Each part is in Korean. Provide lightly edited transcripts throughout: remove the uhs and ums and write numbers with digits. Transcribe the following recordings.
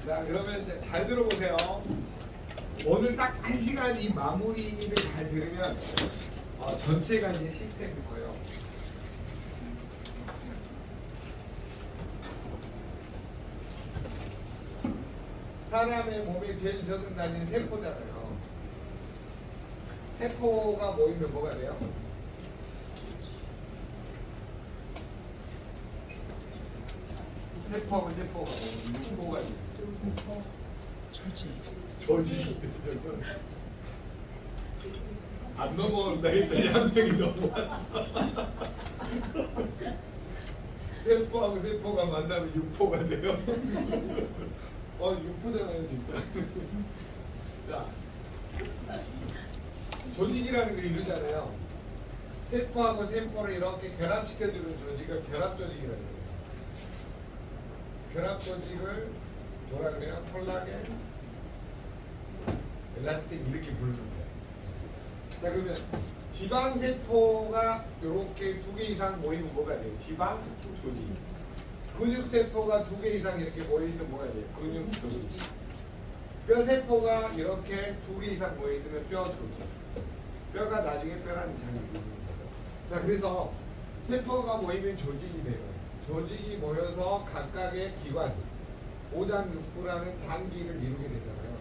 자, 그러면 이제 잘 들어보세요. 오늘 딱 1시간 이 마무리를 잘 들으면 전체가 이제 시스템일 거예요. 사람의 몸에 제일 적은 단위는 세포잖아요. 세포가 모이면 뭐가 돼요? 세포가 육포가 돼요. 조직. 안 넘어온다 했더니 한 명이 넘어왔어. 세포하고 세포가 만나면 육포가 돼요. 육포잖아요 진짜. 자, 조직이라는 게 이러잖아요. 세포하고 세포를 이렇게 결합시켜주는 조직을 결합조직이라는 거예요. 결합조직을 뭐라 그래요? 콜라겐, 엘라스틴 이렇게 부르는 거예요. 자, 그러면 지방세포가 이렇게 2개 이상 모이면 뭐가 돼요? 지방 조직. 근육세포가 2개 이상 이렇게 모여있으면 뭐가 돼요? 근육 조직. 뼈세포가 이렇게 2개 이상 모여있으면 뼈 조직. 뼈가 나중에 뼈라는 장이 되는 거죠. 자, 그래서 세포가 모이면 조직이 돼요. 조직이 모여서 각각의 기관, 오장육부라는 장기를 이루게 되잖아요.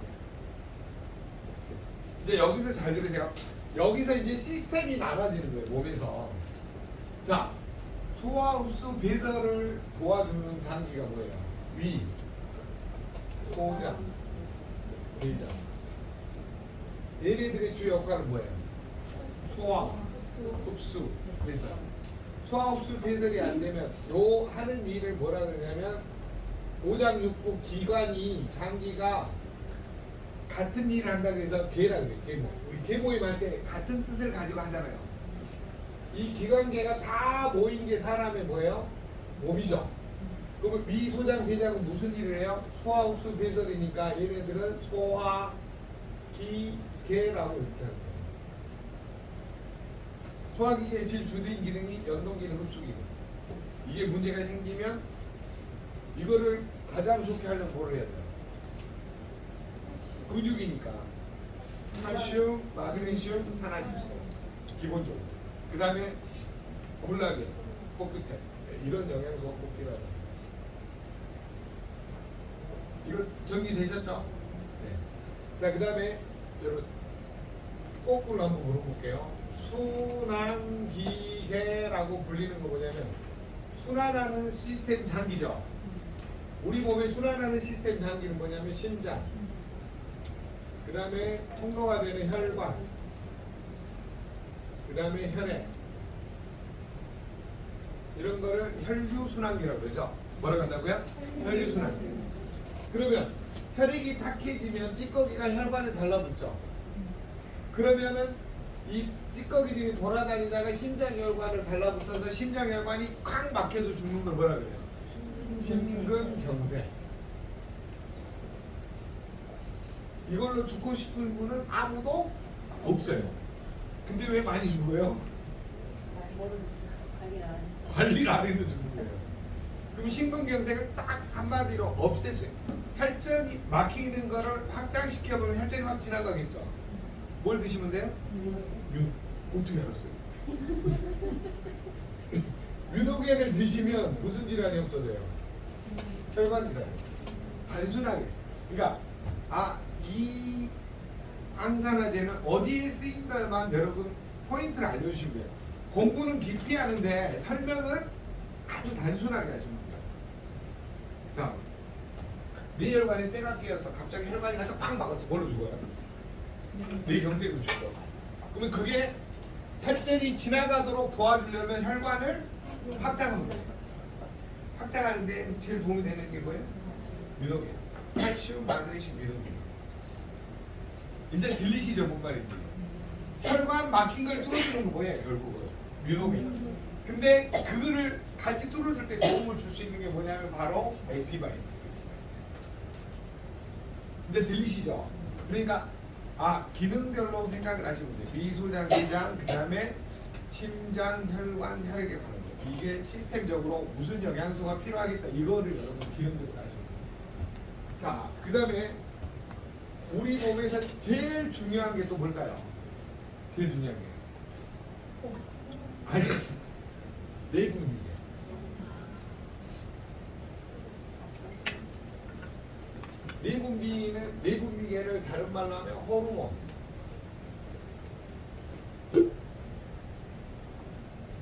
이제 여기서 잘 들으세요. 여기서 이제 시스템이 나눠지는 거예요, 몸에서. 자, 소화, 흡수, 배설을 도와주는 장기가 뭐예요? 위, 소장, 대장. 얘네들의 주 역할은 뭐예요? 소화, 흡수, 배설. 소화, 흡수, 배설이 안 되면 요 하는 일을 뭐라 그러냐면 오장육부 기관이 장기가 같은 일을 한다 그래서 계라 그래요. 계모. 우리 계모임 할 때 같은 뜻을 가지고 하잖아요. 이 기관계가 다 모인 게 사람의 뭐예요? 몸이죠. 그러면 위, 소장, 대장은 무슨 일을 해요? 소화, 흡수, 배설이니까 얘네들은 소화, 기, 계라고 이렇게 하는 거예요. 소화기계의 제일 주된 기능이 연동기능, 흡수기능. 이게 문제가 생기면 이거를 가장 좋게 하려면 뭘 해야 돼요? 근육이니까 칼슘, 마그네슘, 산화질소 기본적으로. 그 다음에 콜라겐, 코큐텐 이런 영양소가 꼭 필요하다. 이거 정리되셨죠? 네. 자, 그 다음에 여러분 거꾸로 한번 물어볼게요. 순환기계라고 불리는 거 뭐냐면 순환하는 시스템 장기죠. 우리 몸에 순환하는 시스템 장기는 뭐냐면 심장, 그 다음에 통로가 되는 혈관, 그 다음에 혈액, 이런 거를 혈류순환기라고 그러죠. 뭐라고 한다고요? 혈류순환기. 그러면 혈액이 탁해지면 찌꺼기가 혈관에 달라붙죠. 그러면은 이 찌꺼기들이 돌아다니다가 심장혈관을 달라붙어서 심장혈관이 콱 막혀서 죽는 걸 뭐라 그래요? 심근경색. 이걸로 죽고 싶은 분은 아무도 없어요. 근데 왜 많이 죽어요? 관리를 안 해서 죽는 거예요. 그럼 심근경색을 딱 한마디로 없애줘요. 혈전이 막히는 거를 확장시켜보면 혈전이 확 지나가겠죠. 뭘 드시면 돼요? 어떻게 알았어요? 윤호계를 드시면 무슨 질환이 없어져요? 혈관 질환. 단순하게. 그러니까 이 항산화제는 어디에 쓰인다만 여러분 포인트를 알려주시면 돼요. 공부는 깊이 하는데 설명은 아주 단순하게 하시면 돼요. 자, 네 혈관에 때가 끼어서 갑자기 혈관이 가서 팍 막아서 뭘로 죽어요? 네 경색으로 죽어. 그러면 그게 혈전이 지나가도록 도와주려면 혈관을 확장하는 거예요. 확장하는데 제일 도움이 되는 게 뭐예요? 민호계. 칼슘, 마그네슘, 민호계. 이제 들리시죠, 뭔 말인지. 혈관 막힌 걸 뚫어주는 거 뭐예요, 결국은? 민호계. 근데 그거를 같이 뚫어줄 때 도움을 줄 수 있는 게 뭐냐면 바로 에피바인. 이제 들리시죠? 그러니까 기능별로 생각을 하시면 돼요. 미소장, 대장, 그 다음에 심장, 혈관, 혈액에 가는 거예요. 이게 시스템적으로 무슨 영양소가 필요하겠다. 이거를 여러분 기능적으로 하시면 돼요. 자, 그 다음에 우리 몸에서 제일 중요한 게 또 뭘까요? 제일 중요한 게 아니 내분비계. 내분비계를 다른 말로 하면 호르몬.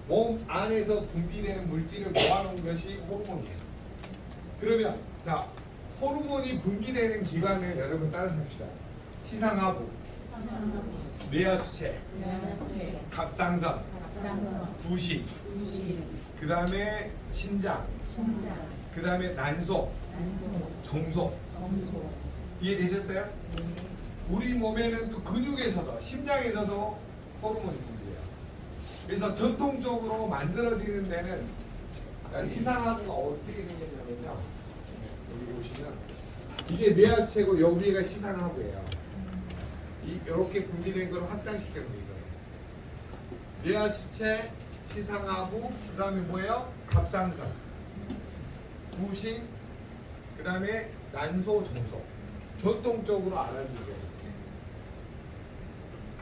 몸 안에서 분비되는 물질을 모아놓은 것이 호르몬이에요. 그러면 자, 호르몬이 분비되는 기관을 여러분 따라서 합시다. 시상하부, 뇌하수체, 갑상선, 부신, 그 다음에 신장, 그 다음에 난소, 정소. 이해되셨어요? 우리 몸에는 또 근육에서도 심장에서도 호르몬이 분비돼요. 그래서 전통적으로 만들어지는 데는 시상하부가 어떻게 생겼냐면요. 여기 보시면 이게 뇌하수체고 여기가 시상하부예요. 이렇게 분비된 걸 확장시켜놓은 거예요. 뇌하수체, 시상하부, 그 다음에 뭐예요? 갑상선, 부신, 그 다음에 난소, 정소. 전통적으로 알아주세요.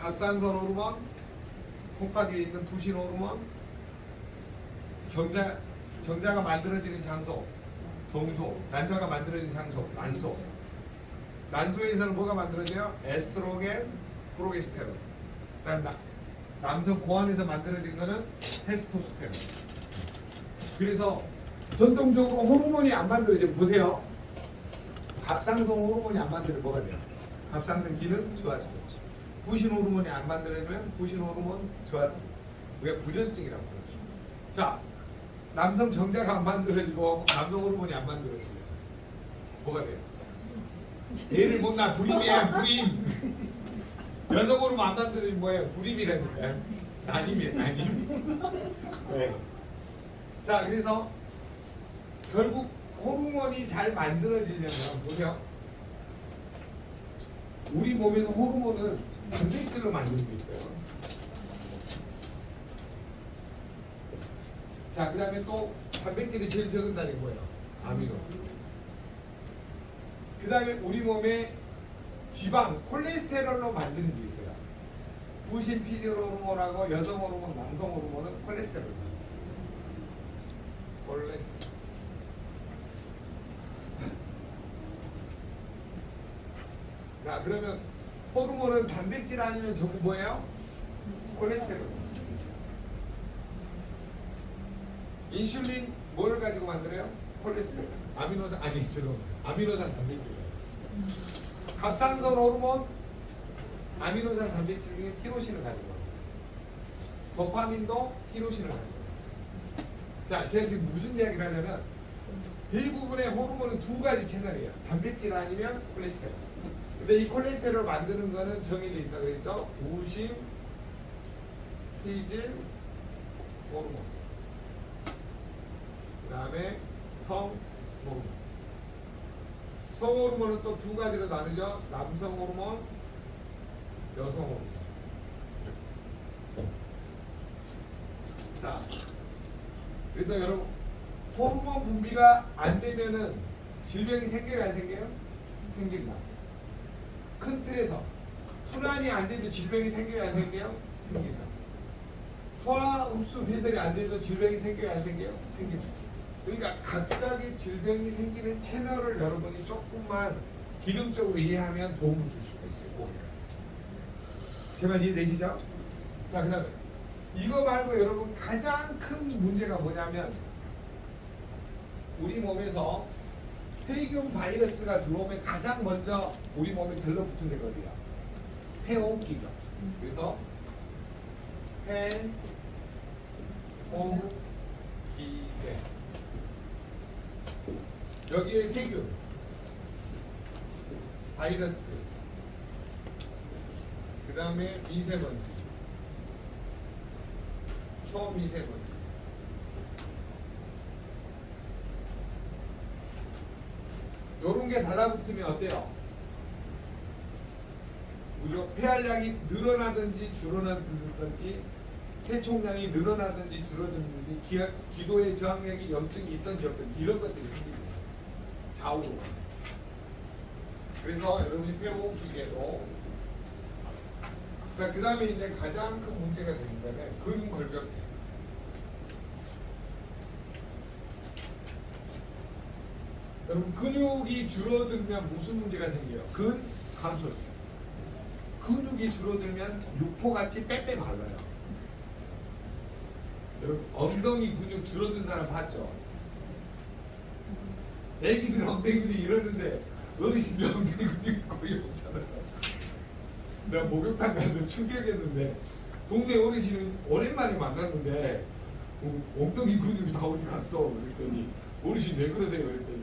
갑상선 호르몬, 콩팥 위에 있는 부신 호르몬, 정자가 만들어지는 장소, 정소, 난자가 만들어지는 장소, 난소. 난소에서는 뭐가 만들어져요? 에스트로겐, 프로게스테론. 그다음 남성 고환에서 만들어진 거는 테스토스테론. 그래서 전통적으로 호르몬이 안 만들어지면 보세요. 갑상선 호르몬이 안 만들면 뭐가 돼요? 갑상선 기능 좋아지죠. 부신 호르몬이 안 만들어지면 부신 호르몬 좋아지죠. 우리가 부전증이라고 그러죠. 자, 남성 정자가 안 만들어지고 남성 호르몬이 안 만들어지면 뭐가 돼요? 얘를 못나 불임이에요. 불임. 여성 호르몬 안 만들어지면 뭐예요? 불임이라니까요. 난임이에요. 난임. 네. 자, 그래서 결국 호르몬이 잘 만들어지려면 보세요. 우리 몸에서 호르몬은 단백질로 만드는 게 있어요. 자, 그 다음에 또 단백질이 제일 적은 단위 뭐예요? 아미노. 그 다음에 우리 몸에 지방, 콜레스테롤로 만드는 게 있어요. 부신 피질 호르몬하고 여성 호르몬, 남성 호르몬은 콜레스테롤. 콜레스테롤. 자, 그러면 호르몬은 단백질 아니면 전부 뭐예요? 콜레스테롤. 인슐린 뭘 가지고 만들어요? 콜레스테롤. 아미노산 아니 죄송합니다. 아미노산 단백질이에요. 갑상선 호르몬 아미노산 단백질 중에 티로신을 가지고 합니다. 도파민도 티로신을 가지고 합니다. 자, 제가 지금 무슨 이야기를 하냐면 대부분의 호르몬은 두 가지 채널이에요. 단백질 아니면 콜레스테롤. 근데 이 콜레스테롤을 만드는 거는 정해져 있다고 했죠. 부신, 피질, 호르몬. 그 다음에 성 호르몬. 성 호르몬은 또 두 가지로 나누죠. 남성 호르몬, 여성 호르몬. 자, 그래서 여러분 호르몬 분비가 안 되면은 질병이 생겨요, 안 생겨요? 생긴다. 큰 틀에서 순환이 안 되면 질병이 생겨요, 안 생겨요? 생긴다. 소화, 흡수, 배설이 안 돼서 질병이 생겨요, 안 생겨요? 생긴다. 그러니까 각각의 질병이 생기는 채널을 여러분이 조금만 기능적으로 이해하면 도움을 줄 수가 있어요. 제 말 이해되시죠? 자, 그 다음에 이거 말고 여러분 가장 큰 문제가 뭐냐면 우리 몸에서 세균 바이러스가 들어오면 가장 먼저 우리 몸에 들러붙은 데가 어디야? 폐호흡기죠. 그래서 폐호흡기계. 여기에 세균, 바이러스, 그 다음에 미세먼지, 초미세먼지. 요런 게 달라붙으면 어때요? 우리가 폐활량이 늘어나든지 줄어나든지 폐총량이 늘어나든지 줄어든지 기도의 저항력이 염증이 있든지 없든지 이런 것들이 생깁니다. 좌우로. 그래서 여러분이 폐호흡기계도 자, 그 다음에 이제 가장 큰 문제가 되는 거는 근골격계. 여러분 근육이 줄어들면 무슨 문제가 생겨요? 근 감소. 근육이 줄어들면 육포같이 빼빼 말라요. 여러분 엉덩이 근육 줄어든 사람 봤죠? 애기들 엉덩이 근육 이러는데 어르신들 엉덩이 근육 거의 없잖아요. 내가 목욕탕 가서 충격했는데 동네 어르신은 오랜만에 만났는데 엉덩이 근육이 다 어디 갔어? 그랬더니 어르신 왜 그러세요? 그랬더니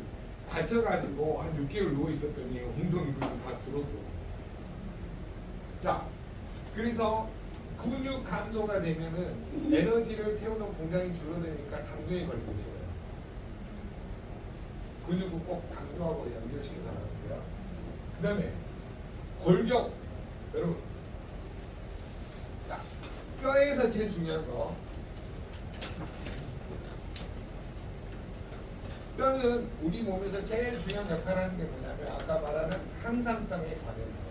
다쳐가지고 한 6개월 누워 있었더니 엉덩이 근육 다 줄어들어. 자, 그래서 근육 감소가 되면은 에너지를 태우는 공장이 줄어드니까 당뇨에 걸리게 돼요. 근육을 꼭 당뇨하고 연결시켜서 나가세요. 그 다음에 골격. 여러분, 자, 뼈에서 제일 중요한 거. 뼈는 우리 몸에서 제일 중요한 역할을 하는 게 뭐냐면 아까 말하는 항상성에 관해서.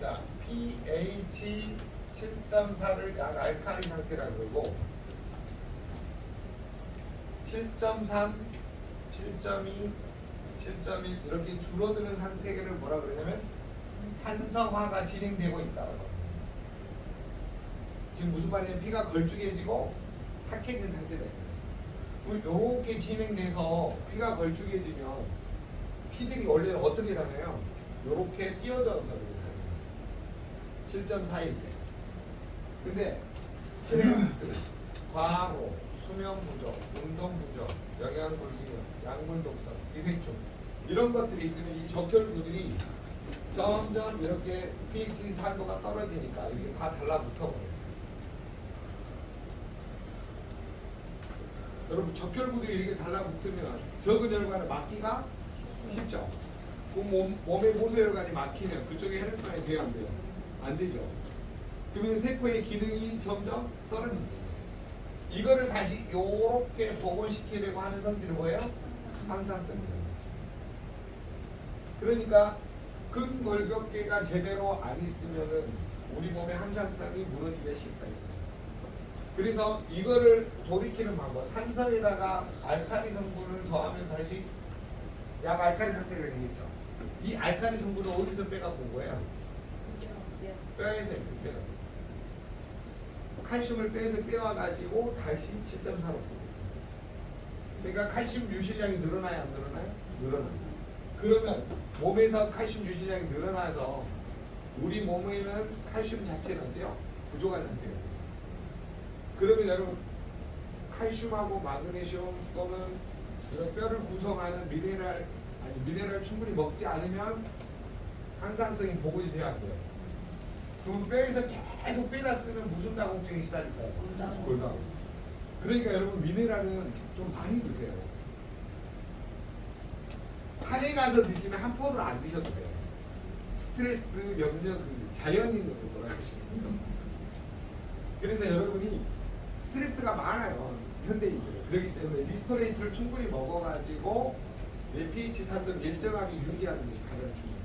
자, pH 7.4를 약 알칼리 상태라고 그러고 7.3, 7.2, 7.1 이렇게 줄어드는 상태를 뭐라 그러냐면 산성화가 진행되고 있다고. 지금 무슨 말이냐면 피가 걸쭉해지고 탁해진 상태다. 이렇게 진행돼서 피가 걸쭉해지면 피들이 원래는 어떻게 다녀요? 이렇게 뛰어들어서 그래요. 7.4일 때. 근데 스트레스, 과로, 수면 부족, 운동 부족, 영양 불균형, 약물 독성, 기생충 이런 것들이 있으면 이 적혈구들이 점점 이렇게 pH 산도가 떨어지니까 이게 다 달라붙어버려요. 여러분 적혈구들이 이렇게 달라붙으면 적은 혈관을 막기가 쉽죠. 그 몸의 모든 혈관이 막히면 그쪽에 혈액순환이 돼야 안 돼요? 안 되죠. 그러면 세포의 기능이 점점 떨어집니다. 이거를 다시 요렇게 복원시키려고 하는 성질이 뭐예요? 항상성입니다. 그러니까 근골격계가 제대로 안 있으면은 우리 몸의 항상성이 무너지기가 쉽다. 그래서 이거를 돌이키는 방법, 산성에다가 알칼리 성분을 더하면 다시 약 알칼리 상태가 되겠죠. 이 알칼리 성분을 어디서 빼갖고 온 거예요? 뼈에서 빼가. 칼슘을 뼈에서 빼와가지고 다시 7.4로. 그러니까 칼슘 유실량이 늘어나요, 안 늘어나요? 늘어나요. 그러면 몸에서 칼슘 유실량이 늘어나서 우리 몸에는 칼슘 자체는 어때요? 부족한 상태가 돼요. 그러면 여러분 칼슘하고 마그네슘 또는 뼈를 구성하는 미네랄 충분히 먹지 않으면 항상성이 복원이 돼야 안 돼요. 그럼 뼈에서 계속 빼다 쓰면 무슨 다공증이 시달릴까요? 골다공. 그러니까 여러분 미네랄은 좀 많이 드세요. 산에 가서 드시면 한 포를 안 드셔도 돼요. 스트레스, 염려, 자연인으로 돌아가시는 거죠. 그래서 여러분이 스트레스가 많아요. 현대인들. 그렇기 때문에 리스토레이트를 충분히 먹어가지고 내 pH 산도를 일정하게 유지하는 것이 가장 중요해요.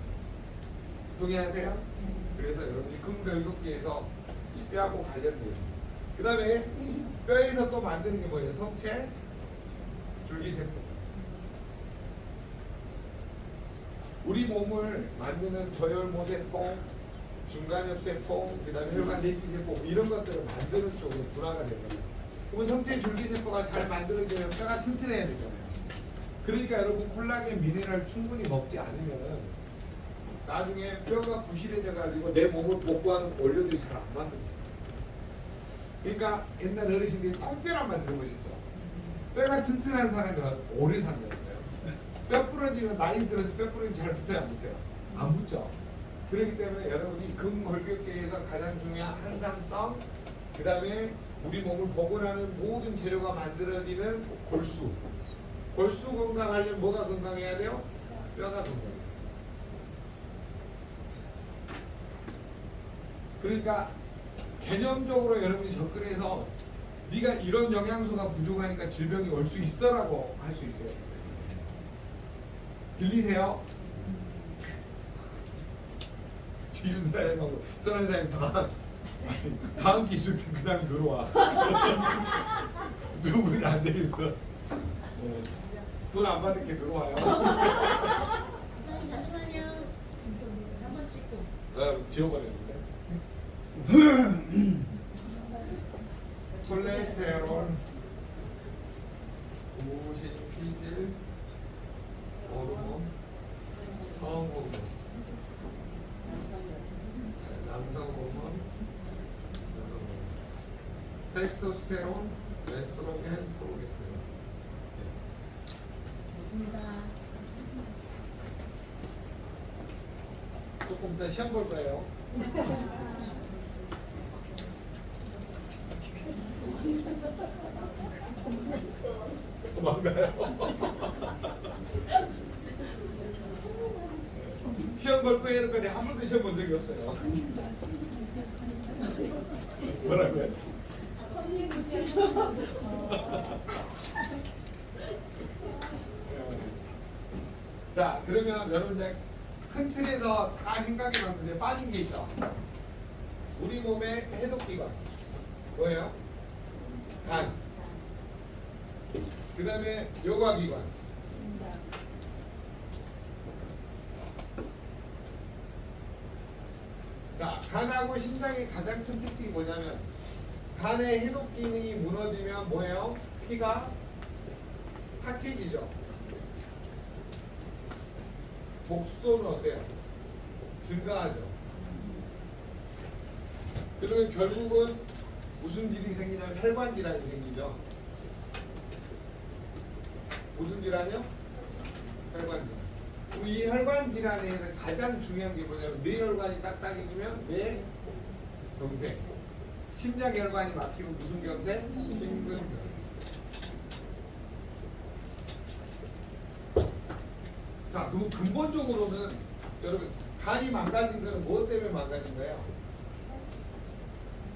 동의하세요? 그래서 여러분이 근골격계에서 이 뼈하고 관련돼요. 그 다음에 뼈에서 또 만드는 게 뭐예요? 성체, 줄기세포. 우리 몸을 만드는 저혈모세포, 중간엽세포, 그 다음에 혈관 내피세포 이런 것들을 만드는 쪽으로 분화가 됩니다. 그러면 성체 줄기세포가 잘 만들어지면 뼈가 튼튼해야 되잖아요. 그러니까 여러분 콜라겐 미네랄 충분히 먹지 않으면 나중에 뼈가 부실해져 가지고 내 몸을 복구하는 원료들이 잘 안 만들어져요. 그러니까 옛날 어르신들이 똥뼈란만 들어보셨죠? 뼈가 튼튼한 사람이 오래 산다니까요. 뼈 부러지면 나이 들어서 뼈 부러지면 잘 붙어요, 안 붙어요? 안 붙죠. 그렇기 때문에 여러분이 근골격계에서 가장 중요한 항상성, 그 다음에 우리 몸을 복원하는 모든 재료가 만들어지는 골수. 골수 건강하려면 뭐가 건강해야 돼요? 뼈가 건강해요. 그러니까 개념적으로 여러분이 접근해서 네가 이런 영양소가 부족하니까 질병이 올 수 있어라고 할 수 있어요. 들리세요? 뒤준 사람하고 떠난 사람이 다음 기술 때 그냥 들어와. 누구는 안 되겠어. 돈 안 받을 게 들어와요. 선생님 잠시만요. 한번 찍고. 지워버렸는데. 콜레스테롤, 무신피질, 호르몬, 성호르몬, 남성 호르몬, 테스토스테론, 에스트로겐, 프로게스테론. 좋습니다. 조금 이따 시험 볼 거예요. 도망가요. 시험 볼 거예요. 이러니까 내가 한 번도 시험 본 적이 없어요. 뭐라고요? 자, 그러면 여러분 이제 큰 틀에서 다 생각해 봤는데 빠진 게 있죠. 우리 몸의 해독기관 뭐예요? 간. 그 다음에 요과기관. 자, 간하고 심장의 가장 큰 특징이 뭐냐면 간의 해독 기능이 무너지면 뭐예요? 피가 탁해지죠. 독소는 어때요? 증가하죠. 그러면 결국은 무슨 질이 생기냐면 혈관 질환이 생기죠. 무슨 질환이요? 혈관 질환. 그럼 이 혈관 질환에서 가장 중요한 게 뭐냐면 뇌혈관이 딱딱해지면 뇌경색. 심장혈관이 막히면 무슨 경색? 심근경색. 자, 그럼 근본적으로는 여러분 간이 망가진 거는 무엇 때문에 망가진 거예요?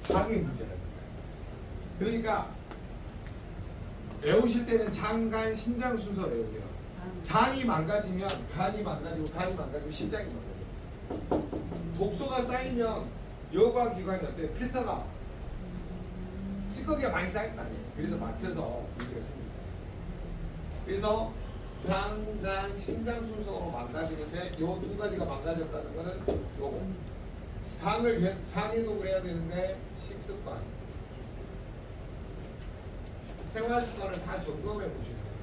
장의 문제라는 거예요. 그러니까 외우실 때는 장, 간, 신장 순서 외우세요. 장이 망가지면 간이 망가지고 간이 망가지고 신장이 망가져요. 독소가 쌓이면 여과기관이 어때요? 필터가 찌꺼기가 많이 쌓일 거 아니에요. 그래서 막혀서 문제가 생깁니다. 그래서 장, 간, 신장 순서로 망가지는데 요 두 가지가 망가졌다는 거는 요거. 장 해독을 해야 되는데 식습관, 생활 습관을 다 점검해 보시면 돼요.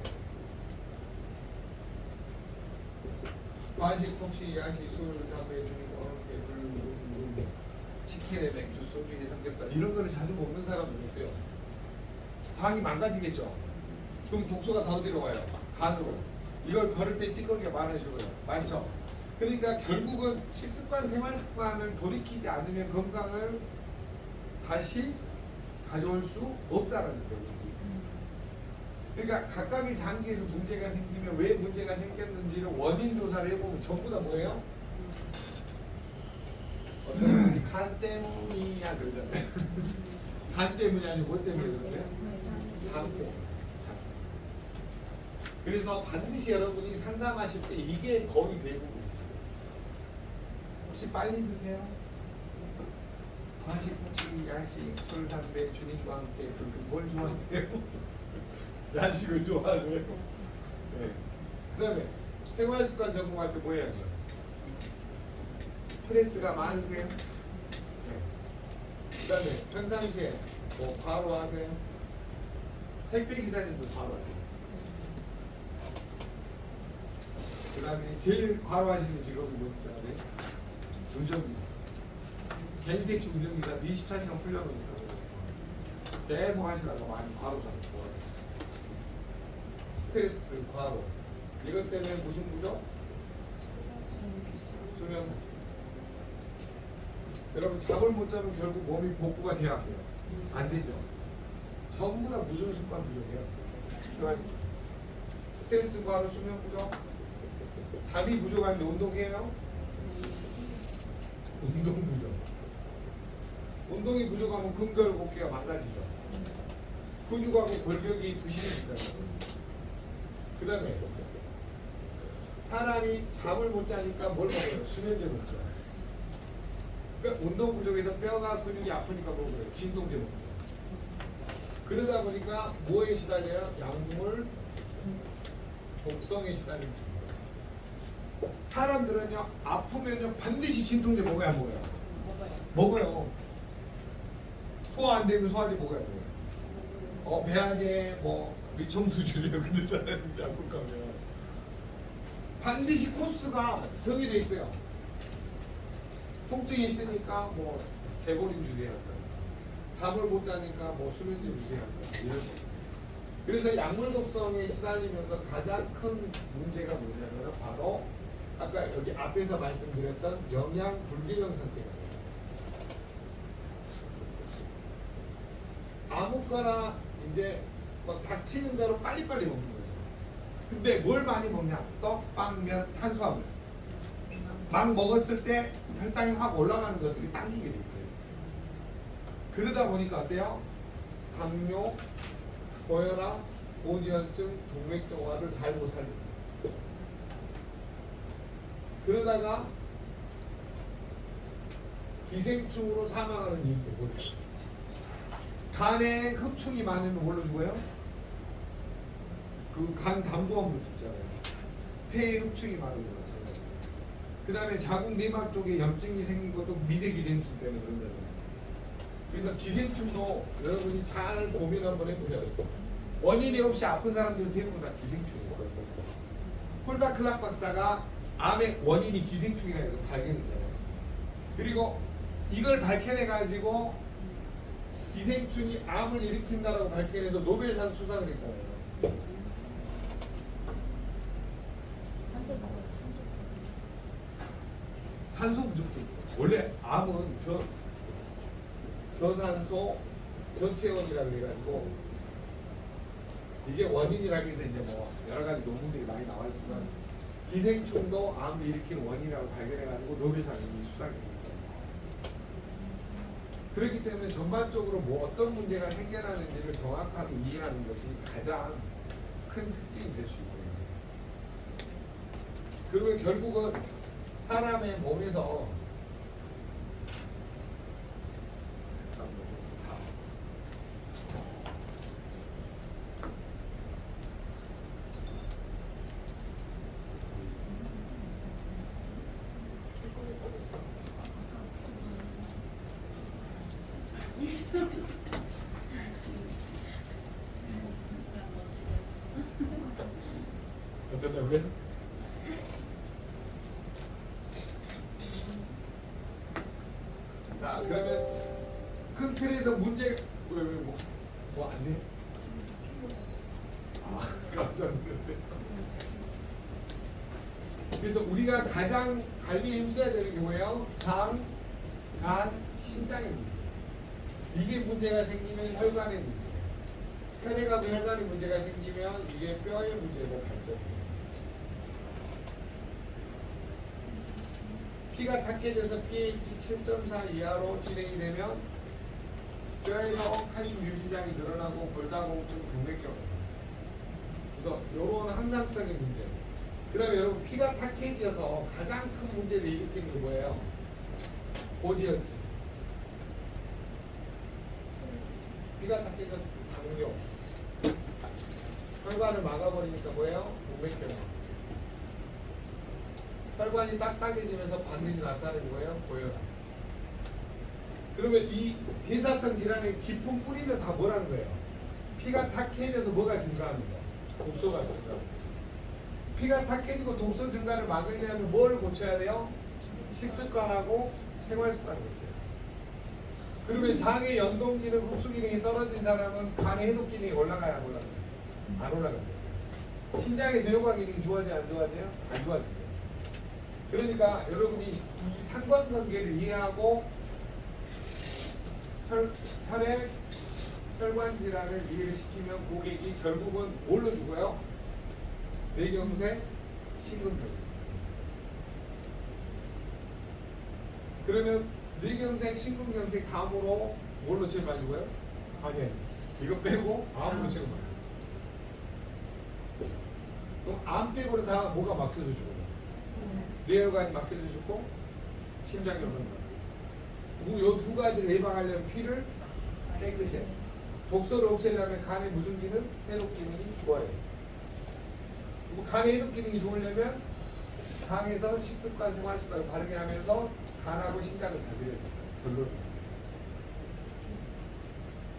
과식, 폭식, 야식, 술, 담배, 중국, 물, 치킨, 맥주, 소주, 삼겹살 이런 거를 자주 먹는 사람도 있어요. 장이 망가지겠죠. 그럼 독소가 더 어디로 가요? 간으로. 이걸 걸을 때 찌꺼기가 많아지고요. 많죠. 그러니까 결국은 식습관, 생활 습관을 돌이키지 않으면 건강을 다시 가져올 수 없다는 거죠. 그러니까 각각의 장기에서 문제가 생기면 왜 문제가 생겼는지를 원인 조사를 해보면 전부 다 뭐예요? 어떤 분이 간 때문이야 그러잖아요. 간 때문이 아니고 뭐 때문에 그러는데? 간 때문에. 그래서 반드시 여러분이 상담하실 때 이게 거의 대부분. 혹시 빨리 드세요? 과식, 폭식, 야식, 술, 담배, 주님과 함께 뭘 좋아하세요? 야식을 좋아하세요? 네. 그 다음에 생활습관 점검할 때 뭐 해야죠? 스트레스가 많으세요? 네. 그 다음에 평상시에 뭐 과로 하세요? 택배기사님도 과로 하세요? 그 다음에 제일 과로하시는 직업이 뭔지 아세요? 운전기사. 개인택시 운전기사 24시간 풀려놓으니까 계속 하시다가 많이 과로 잡고 스트레스, 과로 이것 때문에 무슨 부족? 수면. 여러분 잠을 못 자면 결국 몸이 복구가 돼야 돼요. 안 되죠. 전부 다 무슨 습관 부족이에요? 스트레스, 과로, 수면 부족. 잠이 부족한데 운동해요? 운동 부족. 운동이 부족하면 근골격계가 망가지죠. 근육하고 골격이 부실해지잖아요. 그 다음에 사람이 잠을 못 자니까 뭘 먹어요? 수면제 먹죠. 그러니까 운동 부족해서 뼈가 근육이 아프니까 뭘 먹어요? 진통제 먹죠. 그러다 보니까 뭐에 시달려요? 약물 독성에 시달립니다. 사람들은요 아프면요 반드시 진통제 먹어야 안 먹어요? 먹어요. 소화 안 되면 소화제 먹어야 돼요. 배아제 뭐 위청수 주세요 그러잖아요. 약국 가면 반드시 코스가 정해져 있어요. 통증이 있으니까 뭐 개보린 주세요. 잠을 못 자니까 뭐 수면제 주세요. 이런 거. 그래서 약물 독성에 시달리면서 가장 큰 문제가 뭐냐면 바로 아까 여기 앞에서 말씀드렸던 영양 불균형 상태가 돼요. 아무거나 이제 막 닥치는 대로 빨리빨리 먹는 거죠. 근데 뭘 많이 먹냐? 떡, 빵, 면, 탄수화물. 막 먹었을 때 혈당이 확 올라가는 것들이 당기게 돼요. 그러다 보니까 어때요? 당뇨, 고혈압, 고지혈증, 동맥경화를 달고 살립니다. 그러다가 기생충으로 사망하는 이유도 뭐죠? 간에 흡충이 많으면 뭘로 죽어요? 그 간 담도암으로 죽잖아요. 폐에 흡충이 많으면 마찬가지. 그 다음에 자궁 내막 쪽에 염증이 생긴 것도 미세기생충 때문에 그런다는 거예요. 그래서 기생충도 여러분이 잘 고민 한번 해보셔야 돼요. 원인이 없이 아픈 사람들은 대부분 다 기생충이에요. 홀다 클락 박사가 암의 원인이 기생충이라 해서 발견했잖아요. 그리고 이걸 밝혀내가지고 기생충이 암을 일으킨다라고 밝혀내서 노벨상 수상을 했잖아요. 산소 부족도 있고. 원래 암은 저산소 저체온이라 그래가지고 이게 원인이라고 해서 이제 뭐 여러 가지 논문들이 많이 나와 있지만 기생충도 암을 일으키는 원인이라고 발견해가지고 노벨상이 수상했습니다. 그렇기 때문에 전반적으로 뭐 어떤 문제가 생겨나는지를 정확하게 이해하는 것이 가장 큰 특징이 될 수 있고요. 그리고 결국은 사람의 몸에서 어쩌다고요? 자 그러면 큰 틀에서 문제 뭐안 돼? 아 깜짝 놀랐네. 그래서 우리가 가장 관리에 힘써야 되는 게 뭐예요? 장, 간, 신장의 문제. 이게 문제가 생기면 혈관의 문제. 혈액하고 혈관의 문제가 생기면 이게 뼈의 문제로 발전해요. 피가 탁해져서 pH 7.4 이하로 진행이 되면 뼈에서 칼슘 유지량이 늘어나고 골다공증, 동맥경화. 그래서 이런 항상성의 문제. 그 다음에 여러분 피가 탁해져서 가장 큰 문제를 일으키는 게 뭐예요? 고지혈증. 피가 탁해져 당뇨. 혈관을 막아버리니까 뭐예요? 동맥경화. 혈관이 딱딱해지면서 반드시 나타나는 거예요? 고혈압. 그러면 이 대사성 질환의 깊은 뿌리는 다 뭐라는 거예요? 피가 탁해져서 뭐가 증가하는 거예요? 독소가 증가하는 거예요. 피가 탁해지고 독소 증가를 막으려면 뭘 고쳐야 돼요? 식습관하고 생활습관을 고쳐야 돼요. 그러면 장의 연동기능, 흡수기능이 떨어진 사람은 간의 해독 기능이 올라가야 안 올라가요? 안 올라가요. 심장에서 요가 기능이 좋아져요? 안 좋아져요? 안 좋아져요. 그러니까 여러분이 이 상관관계를 이해하고 혈액, 혈관 질환을 이해를 시키면 고객이 결국은 뭘로 죽어요? 뇌경색, 심근경색. 그러면 뇌경색, 심근경색 다음으로 뭘로 제일 많이 죽어요? 아니, 이거 빼고 암으로 제일 많이. 그럼 암 빼고는 다 뭐가 막혀서 죽어요. 뇌혈관이 막혀서 죽고 심장이 오는 거예요. 이 두 가지를 예방하려면 피를 깨끗이 해요. 독소를 없애려면 간의 무슨 기능? 해독 기능이 좋아요. 간의 해독 기능이 좋으려면 강에서 식습관, 생활습관을 바르게 하면서 간하고 신장을 다스려야 됩니다.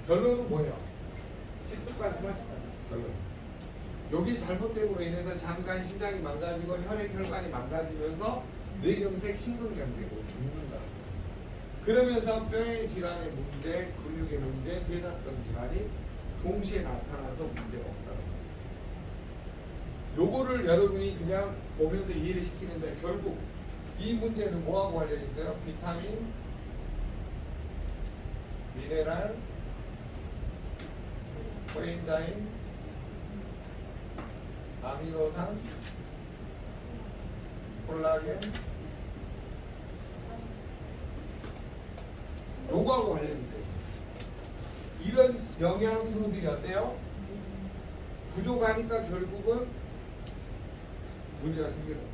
결론은 뭐예요? 식습관, 생활습관. 결론. 여기 잘못됨으로 인해서 장간, 신장이 망가지고 혈액, 혈관이 망가지면서 뇌경색, 심근경색으로 죽는다. 그러면서 뼈의 질환의 문제, 근육의 문제, 대사성 질환이 동시에 나타나서 문제가 없다는 거예요. 요거를 여러분이 그냥 보면서 이해를 시키는데 결국 이 문제는 뭐하고 관련이 있어요? 비타민, 미네랄, 코엔자임, 아미노산, 콜라겐, 요거하고 관련이 돼요. 이런 영양소들이 어때요? 부족하니까 결국은 문제가 생기는 거예요.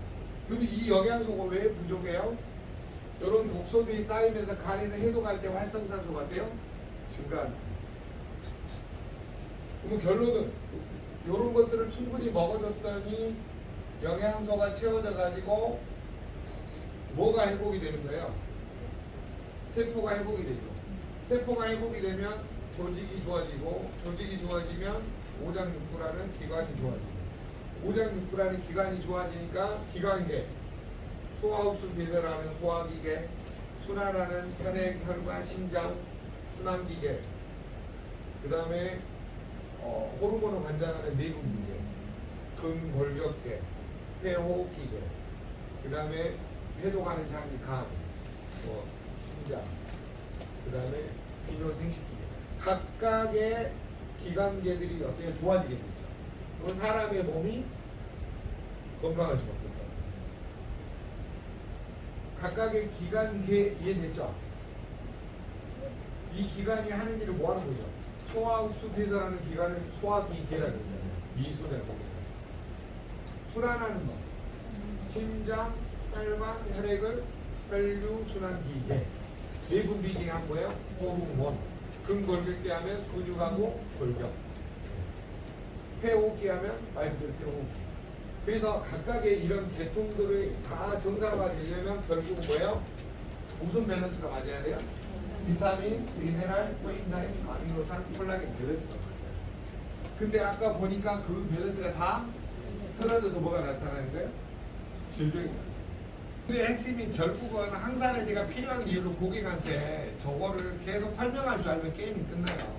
그럼 이 영양소가 왜 부족해요? 이런 독소들이 쌓이면서 간에서 해독할 때 활성산소가 돼요? 증가한다. 그럼 결론은 이런 것들을 충분히 먹어줬더니 영양소가 채워져 가지고 뭐가 회복이 되는 거예요? 세포가 회복이 되죠. 세포가 회복이 되면 조직이 좋아지고 조직이 좋아지면 오장육부라는 기관이 좋아지고 오장육부라는 기관이 좋아지니까 기관계, 소화흡수 배달을 하는 소화기계, 순환하는 혈액, 혈관, 심장, 순환기계, 그 다음에 호르몬을 관장하는 내분비계, 근골격계, 폐호흡기계, 그 다음에 해독하는 장기, 간, 심장, 그 다음에 비뇨생식기계, 각각의 기관계들이 어떻게 좋아지게 되죠. 그럼 사람의 몸이 건강할 수밖에 없다. 각각의 기관계 이해됐죠? 이 기관이 하는 일을 뭐 하는 거죠? 소화흡수 배달하는 기관을 소화기계라고 하잖아요. 미소내 공개. 순환하는 거. 심장, 혈관, 혈액을 혈류 순환기계. 내분비계 한 거예요. 호르몬. 근골격계 하면 근육하고 골격. 폐호흡기 하면 말 그대로 폐호흡기. 그래서 각각의 이런 계통들을 다 정상화되려면 결국은 뭐예요? 무슨 밸런스가 맞아야 돼요? 비타민, 미네랄, 코엔자임, 아미노산, 콜라겐 밸런스가 맞아요. 근데 아까 보니까 그 밸런스가 다 틀어져서 뭐가 나타나는 거예요? 질병이. 근데 핵심이 결국은 항산화제가 필요한 이유로 고객한테 저거를 계속 설명할 줄 알면 게임이 끝나요.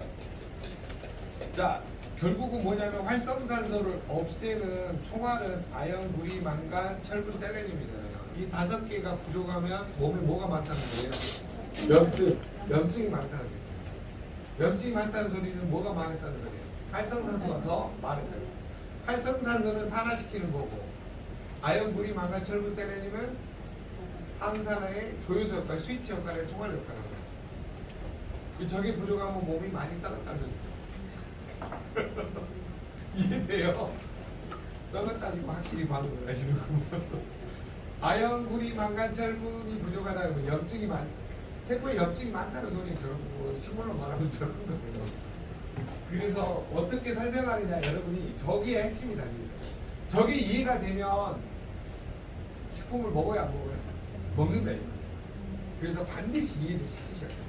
자, 결국은 뭐냐면 활성산소를 없애는 총알은 아연, 구리, 망간, 철분, 셀레늄이잖아요. 이 5개가 부족하면 몸에 뭐가 많다는 거예요? 염증이 많다는 거예요. 염증이 많다는 소리는 뭐가 많았다는 소리예요? 활성산소가 더 많다는 거예요. 활성산소는 산화시키는 거고 아연, 구리, 망간, 철분, 셀레늄은 항산화의 조효소 역할, 스위치 역할의 총알 역할을 하는 거예요. 저게 부족하면 몸이 많이 썩었다는 거예요. 이해돼요? 썩었다니까 확실히 반응을 하시는구나. 아연, 구리, 망간, 철분이 부족하다 그러면 염증이 세포에 염증이 많다는 소리 결국 식물로 말하면 썩은 거예요. 그래서 어떻게 설명하느냐 여러분이 저기에 핵심이 달려있어요. 저게 이해가 되면 식품을 먹어야 안 먹어요? 먹는다 이거예요. 그래서 반드시 이해를 시키셔야 돼요.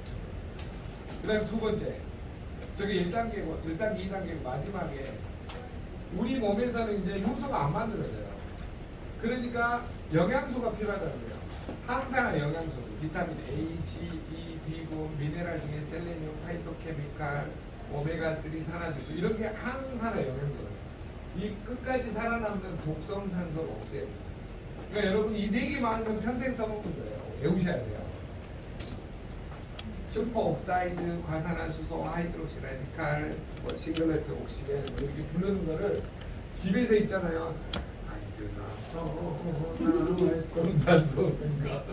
그 다음에 두 번째 저게 1단계고 1단계, 2단계고 마지막에 우리 몸에서는 이제 효소가 안 만들어져요. 그러니까 영양소가 필요하다는 거예요. 항산화 영양소, 비타민 A, C, E, B군, 미네랄 중에 셀레늄, 파이토케미칼, 오메가3 산화지수 이런 게 항산화 영양소예요. 이 끝까지 살아남는 독성산소를 없애야 돼요. 그러니까 여러분 이 4개 많으면 평생 써먹는 거예요. 외우셔야 돼요. 슈퍼옥사이드, 과산화수소, 하이드록시 라디칼, 싱글레트 옥시겐 이렇게 부르는 거를 집에서 있잖아요. 활성산소 생각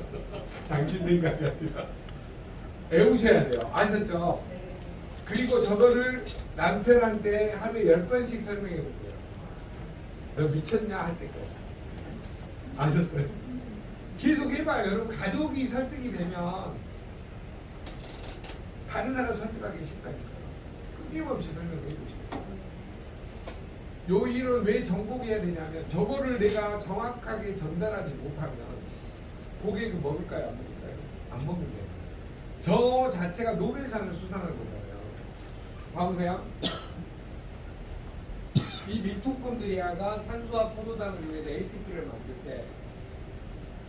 당신 생각이 아니라 외우셔야 돼요. 아셨죠? 그리고 저거를 남편한테 하루에 10번씩 설명해 보세요. 너 미쳤냐 할 때까지. 아셨어요? 계속 해봐요. 여러분 가족이 설득이 되면 다른 사람 설득하기 쉽다니까요. 끊임없이 설명해 주시죠. 요 일은 왜 정복해야 되냐면 저거를 내가 정확하게 전달하지 못하면 고객은 먹을까요? 안 먹을까요? 안 먹는데 저 자체가 노벨상을 수상한 거잖아요. 봐보세요. 이 미토콘드리아가 산소와 포도당을 위해서 ATP를 만들 때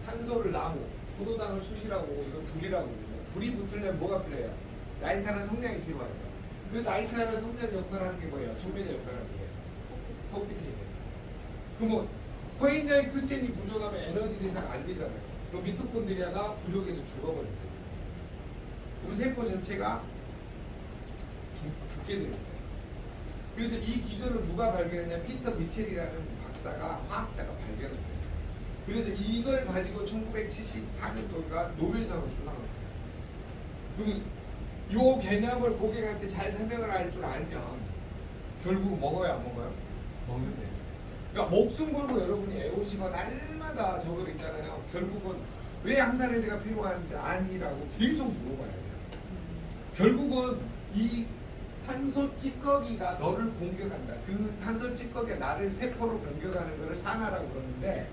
산소를 나무, 포도당을 수시라고 이걸 불이라고 부르는데 불이 붙으려면 뭐가 필요해요? 나이트라는 성냥이 필요하죠. 그 나이트라는 성냥 역할을 하는 게 뭐예요? 촉매제 역할을 하는 게 코큐틴이 됩니다. 그러면 코엔자임 Q10이 부족하면 에너지 대사가 안 되잖아요. 그럼 미토콘드리아가 부족해서 죽어버립니다. 그럼 세포 전체가 죽게 됩니다. 그래서 이 기전을 누가 발견했냐? 피터 미첼이라는 박사가 화학자가 발견했어요. 그래서 이걸 가지고 1974년도가 노벨상을 수상한 거예요. 그러면 이 개념을 고객한테 잘 설명을 할 줄 알면 결국 먹어야 안 먹어요? 먹는데. 그러니까 목숨 걸고 여러분이 애우시고 날마다 저걸 있잖아요. 결국은 왜 항산화제가 필요한지 아니라고 계속 물어봐야 돼요. 결국은 이 산소 찌꺼기가 너를 공격한다. 그 산소 찌꺼기가 나를 세포로 변경하는 것을 산화라고 그러는데